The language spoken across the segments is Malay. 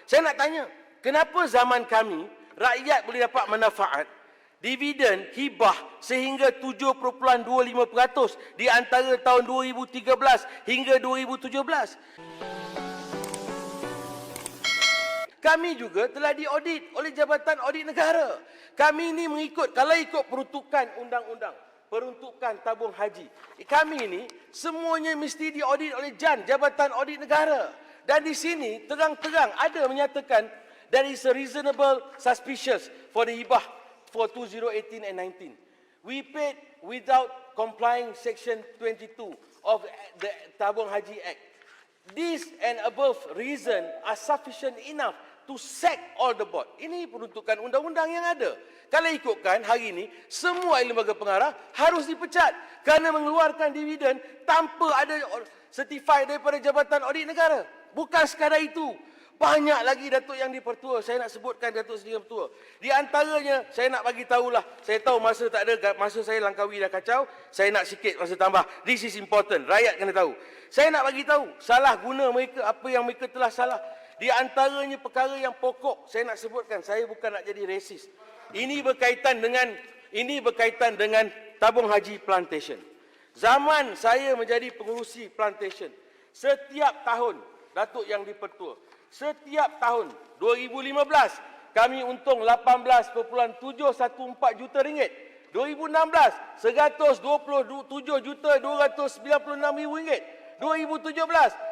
Saya nak tanya, kenapa zaman kami rakyat boleh dapat manfaat dividen hibah sehingga 7.25% di antara tahun 2013 hingga 2017? Kami juga telah diaudit oleh Jabatan Audit Negara. Kami ini mengikut, kalau ikut peruntukan undang-undang, peruntukan tabung haji, kami ini semuanya mesti diaudit oleh JAN, Jabatan Audit Negara. Dan di sini terang-terang ada menyatakan there is a reasonable suspicious for the hibah for 2018 and 19. We paid without complying Section 22 of the Tabung Haji Act. This and above reason are sufficient enough to sack all the board. Ini peruntukan undang-undang yang ada. Kalau ikutkan hari ini, semua lembaga pengarah harus dipecat kerana mengeluarkan dividen tanpa ada certified daripada Jabatan Audit Negara. Bukan sekadar itu. Banyak lagi Datuk yang dipertua. Saya nak sebutkan Datuk sendiri yang pertua. Di antaranya, saya nak bagi tahulah. Saya tahu masa tak ada, masa saya Langkawi dah kacau. Saya nak sikit masa tambah. This is important. Rakyat kena tahu. Saya nak bagi tahu salah guna mereka, apa yang mereka telah salah. Di antaranya perkara yang pokok. Saya nak sebutkan. Saya bukan nak jadi resis. Ini berkaitan dengan tabung haji plantation. Zaman saya menjadi pengurusi plantation, setiap tahun, Datuk yang dipertua, setiap tahun 2015 kami untung 18.714 juta ringgit. 2016 127.296.000 ringgit. 2017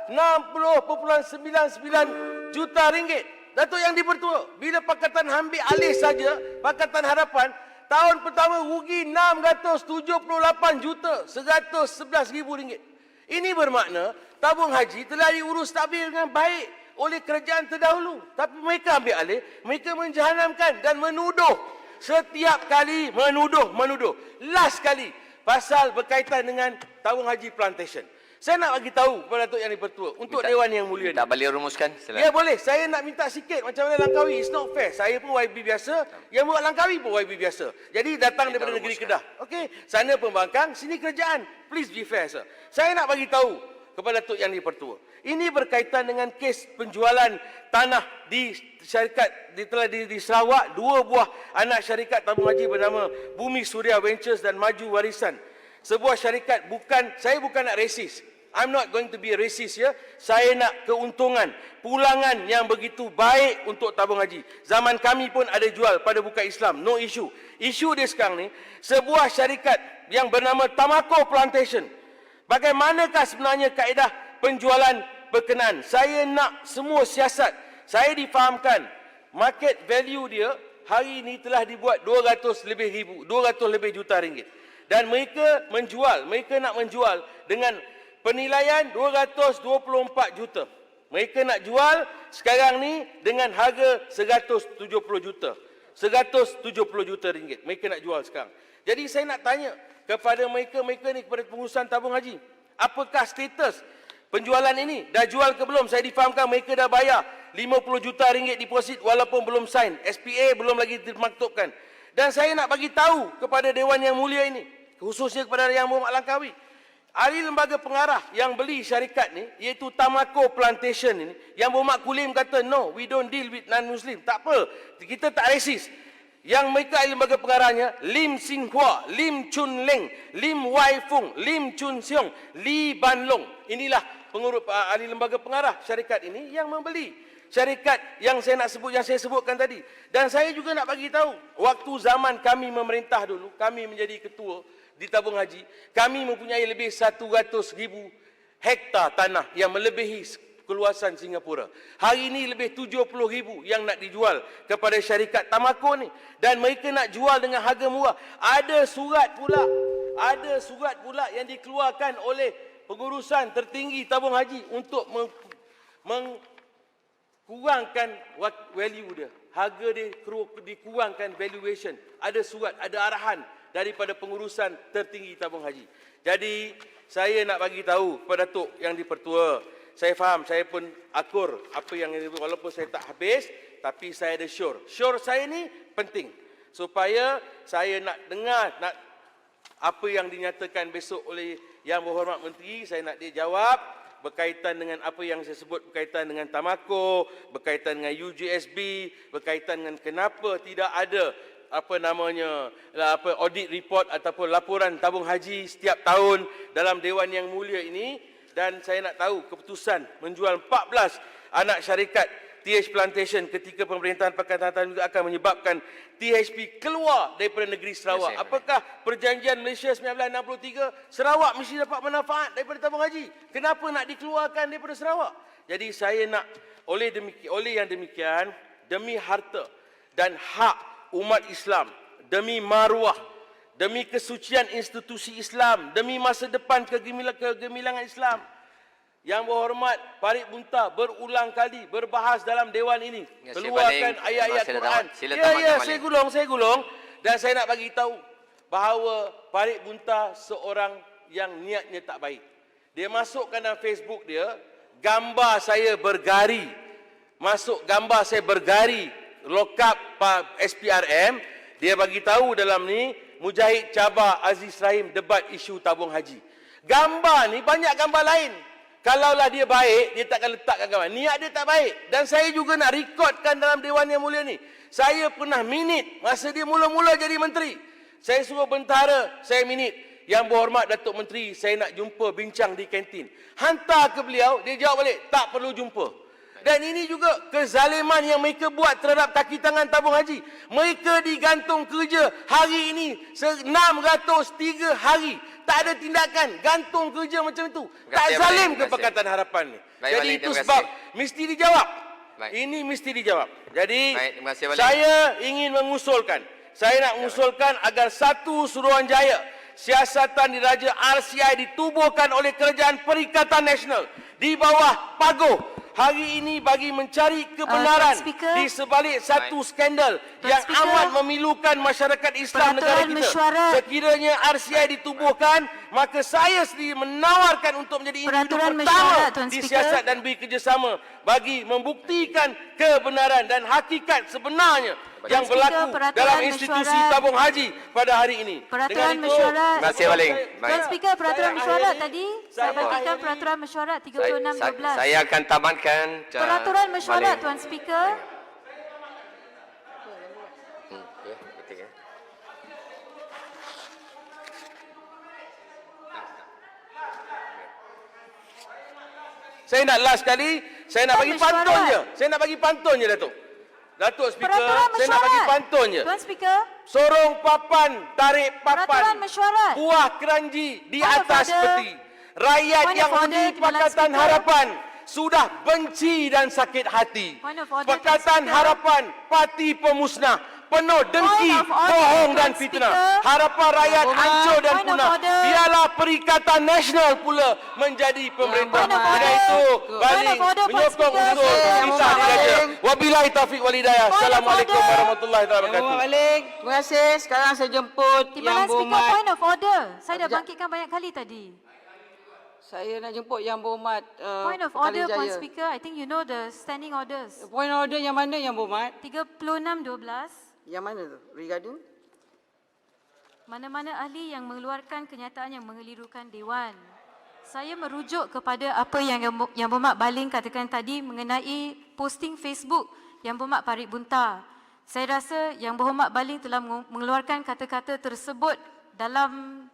60.99 juta ringgit. Datuk yang dipertua, bila Pakatan ambil alih saja, Pakatan Harapan, tahun pertama rugi 678 juta 111 ribu ringgit. Ini bermakna tabung haji telah diurus stabil dengan baik oleh kerajaan terdahulu. Tapi mereka ambil alih, mereka menjahanamkan dan menuduh. Setiap kali menuduh. Last kali, pasal berkaitan dengan tabung haji plantation. Saya nak bagi tahu kepada Datuk Yang Dipertua, untuk Dewan Yang Mulia Tak balik rumuskan. Silakan. Ya boleh, saya nak minta sikit macam mana Langkawi. It's not fair. Saya pun YB biasa, yang buat Langkawi pun YB biasa. Jadi datang daripada negeri Kedah. Okey, sana pembangkang, sini kerajaan. Please be fair, sir. Saya nak bagi tahu kepada Datuk Yang Dipertua. Ini berkaitan dengan kes penjualan tanah di syarikat di Sarawak, dua buah anak syarikat tabung haji bernama Bumi Suria Ventures dan Maju Warisan. Sebuah syarikat, saya bukan nak resis. I'm not going to be a racist ya. Saya nak keuntungan, pulangan yang begitu baik untuk tabung haji. Zaman kami pun ada jual pada bukan Islam, no issue. Isu dia sekarang ni, sebuah syarikat yang bernama Tamako Plantation. Bagaimanakah sebenarnya kaedah penjualan berkenaan? Saya nak semua siasat. Saya difahamkan market value dia hari ini telah dibuat 200 lebih juta ringgit. Dan mereka nak menjual dengan penilaian 224 juta. Mereka nak jual sekarang ni dengan harga 170 juta. 170 juta ringgit. Mereka nak jual sekarang. Jadi saya nak tanya kepada mereka ni, kepada pengurusan tabung haji, apakah status penjualan ini? Dah jual ke belum? Saya difahamkan mereka dah bayar 50 juta ringgit deposit walaupun belum sign. SPA belum lagi dimaktubkan. Dan saya nak bagi tahu kepada Dewan Yang Mulia ini, khususnya kepada Yang Berhormat Langkawi, ahli lembaga pengarah yang beli syarikat ni, iaitu Tamako Plantation ini, Yang Berhormat Kulim kata, no, we don't deal with non-Muslim. Tak apa, kita tak resis. Yang mereka ahli lembaga pengarahnya, Lim Sin Hua, Lim Chun Leng, Lim Wai Fung, Lim Chun Siong, Li Ban Long. Inilah pengurus ahli lembaga pengarah syarikat ini yang membeli syarikat yang saya sebutkan tadi. Dan saya juga nak bagi tahu, waktu zaman kami memerintah dulu, kami menjadi ketua di tabung haji, kami mempunyai lebih 100,000 hektar tanah yang melebihi keluasan Singapura. Hari ini lebih 70,000 yang nak dijual kepada syarikat Tamako ni. Dan mereka nak jual dengan harga murah. Ada surat pula yang dikeluarkan oleh pengurusan tertinggi tabung haji untuk kurangkan value dia. Harga dia dikurangkan valuation. Ada surat, ada arahan daripada pengurusan tertinggi tabung haji. Jadi, saya nak bagi tahu kepada Datuk Yang Dipertua, saya faham, saya pun akur apa yang walaupun saya tak habis, tapi saya ada sure. Sure saya ni penting. Supaya saya nak dengar apa yang dinyatakan besok oleh Yang Berhormat Menteri, saya nak dia jawab berkaitan dengan apa yang saya sebut berkaitan dengan Tamako, berkaitan dengan UGSB, berkaitan dengan kenapa tidak ada audit report ataupun laporan tabung haji setiap tahun dalam Dewan Yang Mulia ini. Dan saya nak tahu keputusan menjual 14 anak syarikat TH Plantation ketika pemerintahan Pakatan Harapan juga akan menyebabkan THP keluar daripada negeri Sarawak. Apakah perjanjian Malaysia 1963 Sarawak mesti dapat manfaat daripada tabung haji? Kenapa nak dikeluarkan daripada Sarawak? Jadi saya nak oleh yang demikian, demi harta dan hak umat Islam, demi maruah, demi kesucian institusi Islam, demi masa depan kegemilangan Islam, Yang Berhormat Parit Bunta berulang kali berbahas dalam Dewan ini, keluarkan ayat-ayat Quran. Saya gulung dan saya nak bagi tahu bahawa Parit Bunta seorang yang niatnya tak baik. Dia masukkan dalam Facebook dia gambar saya bergari. Masuk gambar saya bergari lokap SPRM, dia bagi tahu dalam ni Mujahid cabar Aziz Rahim debat isu tabung haji. Gambar ni banyak gambar lain. Kalaulah dia baik, dia takkan letakkan gambar. Niat dia tak baik. Dan saya juga nak rekodkan dalam Dewan Yang Mulia ni. Saya pernah minit masa dia mula-mula jadi menteri. Saya suruh bentara, saya minit. Yang Berhormat Datuk Menteri, saya nak jumpa bincang di kantin. Hantar ke beliau, dia jawab balik, tak perlu jumpa. Dan ini juga kezaliman yang mereka buat terhadap kaki tangan tabung haji. Mereka digantung kerja hari ini 603 hari. Tak ada tindakan, gantung kerja macam itu. Tak zalim ke Pakatan Harapan ni? Jadi itu sebab mesti dijawab. Ini mesti dijawab. Jadi saya ingin mengusulkan, saya nak mengusulkan agar satu Suruhanjaya siasatan diraja RCI ditubuhkan oleh Kerajaan Perikatan Nasional di bawah paguh hari ini bagi mencari kebenaran di sebalik satu skandal yang amat memilukan masyarakat Islam negara kita. Sekiranya RCI ditubuhkan, maka saya sendiri menawarkan untuk menjadi individu pertama di siasat dan bekerjasama bagi membuktikan kebenaran dan hakikat sebenarnya yang berlaku dalam institusi tabung haji pada hari ini. Peraturan mesyuarat. Terima kasih Waling. Tuan Speaker, peraturan mesyuarat tadi saya bagikan peraturan mesyuarat 36/12. Saya akan tamatkan peraturan mesyuarat Tuan Speaker. Saya nak last sekali, saya nak bagi pantun je. Saya nak bagi pantun je, Datuk Speaker, saya nak bagi pantun je. Tuan Speaker. Sorong papan, tarik papan. Peraturan mesyuarat. Buah keranji di atas peti. Rakyat yang undi Pakatan Harapan sudah benci dan sakit hati. Pakatan Harapan parti pemusnah, penuh dengki, bohong dan fitnah. Harapan rakyat hancur dan punah. Biarlah Perikatan Nasional pula menjadi pemerintah. Dengan itu, balik menyokong unsur pemerintah diraja. Wabillahi taufiq wal hidayah. Assalamualaikum warahmatullahi wabarakatuh. Terima kasih. Sekarang saya jemput Yang Berhormat. Point of order. Saya dah bangkitkan banyak kali tadi. Saya nak jemput Yang Berhormat Point of order, Point Speaker. I think you know the standing orders. Point order yang mana Yang Berhormat? 36/12. Yang mana tu? Regarding? Mana-mana ahli yang mengeluarkan kenyataan yang mengelirukan Dewan. Saya merujuk kepada apa yang Berhormat Baling katakan tadi mengenai posting Facebook Yang Berhormat Parit Bunta. Saya rasa Yang Berhormat Baling telah mengeluarkan kata-kata tersebut dalam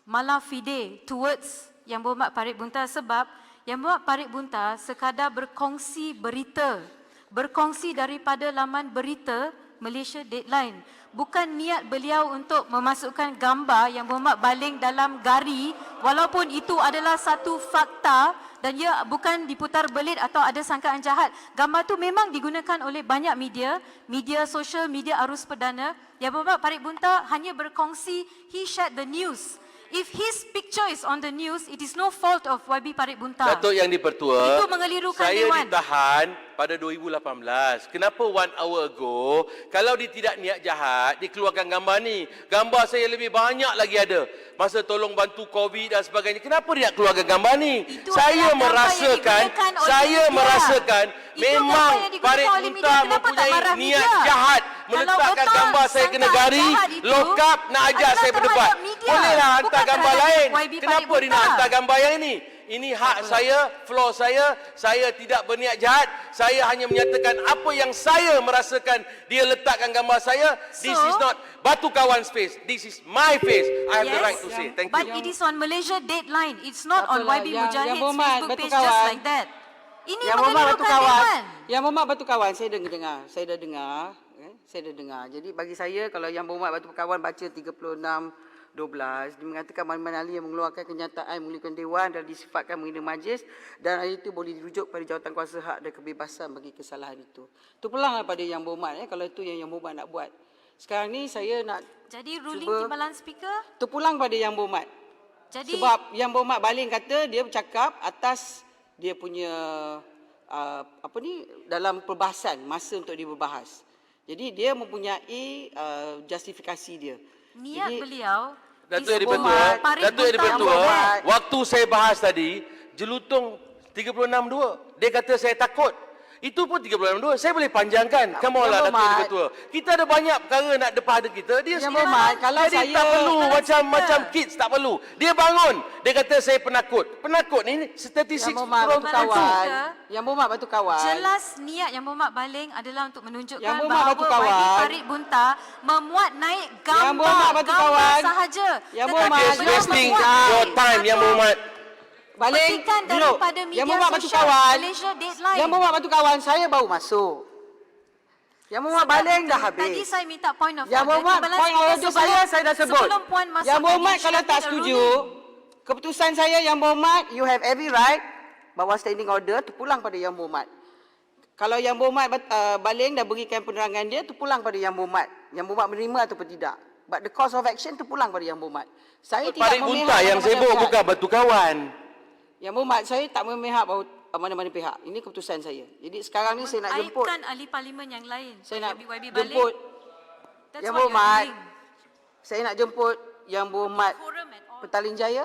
malah fide towards Yang Berhormat Parit Bunta sebab Yang Berhormat Parit Bunta sekadar berkongsi berita. Berkongsi daripada laman berita Malaysia Deadline. Bukan niat beliau untuk memasukkan gambar Yang Berhormat Baling dalam gari walaupun itu adalah satu fakta dan ia bukan diputar belit atau ada sangkaan jahat. Gambar tu memang digunakan oleh banyak media, media sosial, media arus perdana. Yang Berhormat Parit Bunta hanya berkongsi, he shared the news. If his picture is on the news, it is no fault of YB Parit Bunta. Datuk Yang di-Pertua, itu mengelirukan saya Dewan. Ditahan pada 2018. Kenapa 1 hour ago, kalau dia tidak niat jahat, dia keluarkan gambar ni. Gambar saya lebih banyak lagi ada. Masa tolong bantu COVID dan sebagainya. Kenapa dia nak keluarkan gambar ni? Saya merasakan memang Parit Bunta mempunyai niat jahat meletakkan gambar saya ke negari, lokap, nak ajak saya berdebat. Bolehlah hantar gambar lain. Kenapa dia nak hantar gambar yang ini? ini hak saya, floor saya tidak berniat jahat. Saya hanya menyatakan apa yang saya merasakan dia letakkan gambar saya. This is not Batu Kawan's face. This is my face. I have the right to say. Thank But you. it is on Malaysia Deadline. It's not on Apalah, YB yang Mujahid's Muhammad Facebook Batu page just Kawan. like that. Ini Yang Muhammad Batu mengelirukan Kawan. Dewan. Yang Muhammad Batu Kawan saya dah dengar. Saya dah dengar. Jadi bagi saya kalau Yang Muhammad Batu Kawan baca 36:12 dia mengatakan mana-mana ahli yang mengeluarkan kenyataan mengeluarkan dewan dan disifatkan menghina majlis dan hal itu boleh dirujuk pada jawatan kuasa hak dan kebebasan bagi kesalahan itu. Itu pulanglah pada Yang Muhammad kalau itu yang Muhammad nak buat. Sekarang ni saya nak Jadi ruling cuba timbalan speaker. terpulang pada Yang Muhammad. Jadi Sebab Yang Muhammad Baling kata dia bercakap atas dia punya dalam perbahasan masa untuk dia berbahas. Jadi dia mempunyai justifikasi dia. niat Jadi, beliau Datuk Edi disebut Pertua, Parit Datuk Edi Bunta Pertua, Muhammad. waktu saya bahas tadi, jelutong 36.2. Dia kata saya takut. Itu pun 36.2. Saya boleh panjangkan. Come on lah, Yang Datuk Edi Muhammad. Pertua. Kita ada banyak perkara nak depan ada kita. Dia Yang sendiri. Muhammad, kalau Jadi saya- tak perlu Timbalan macam speaker. kids, tak perlu. Dia bangun. Dia kata saya penakut. Penakut ni statistik Yang Muhammad turun Batu Timbalan tentu. Kawan. speaker. Yang Muhammad Batu Kawan. Jelas niat yang Muhammad Baling adalah untuk menunjukkan Yang Muhammad bahawa Batu Kawan. YB Parit Bunta memuat naik Yang Muhammad Batu gambar Kawan. sahaja. Yang Tetapi Muhammad You're beliau wasting memuat your naik time, satu Yang Muhammad. Baling petikan duduk. daripada media Yang Muhammad Batu sosial Kawan. Malaysia Deadline. Yang Muhammad Batu Kawan saya baru masuk. Yang Muhammad Sebab Baling itu, dah habis. Tadi saya minta point of Yang order. Muhammad, Timbalan point speaker order sebelum- saya dah sebut. Sebelum puan masuk Yang Muhammad ke kalau tak initiative setuju, ruling. keputusan saya Yang Muhammad, you have every right bahawa standing order terpulang pada Yang Muhammad. Kalau Yang Muhammad Baling dah berikan penerangan dia, terpulang pada Yang Muhammad. Yang Muhammad menerima ataupun tidak. But the course of action terpulang pada Yang Muhammad. Saya tidak Parit memihak Bunta yang mana-mana sibuk, pihak. bukan Batu Kawan. Yang Muhammad, saya tak memihak mana-mana pihak. Ini keputusan saya. Jadi sekarang ni saya nak jemput. Aibkan ahli parlimen yang lain. Saya nak YB Baling. jemput That's Yang what you're Muhammad. doing. Saya nak jemput Yang Muhammad Quorum and all. Petaling Jaya.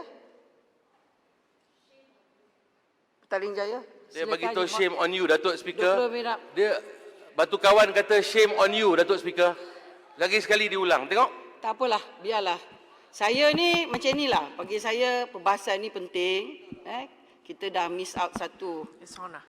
Petaling Jaya. Dia Silakan, bagi tahu Yang shame on you, Datuk Speaker. 20 minit. Dia Batu Kawan kata shame on you, Datuk Speaker. Lagi sekali diulang. Tengok. Tak apalah, biarlah. Saya ni macam inilah. Bagi saya perbahasan ni penting. Kita dah miss out satu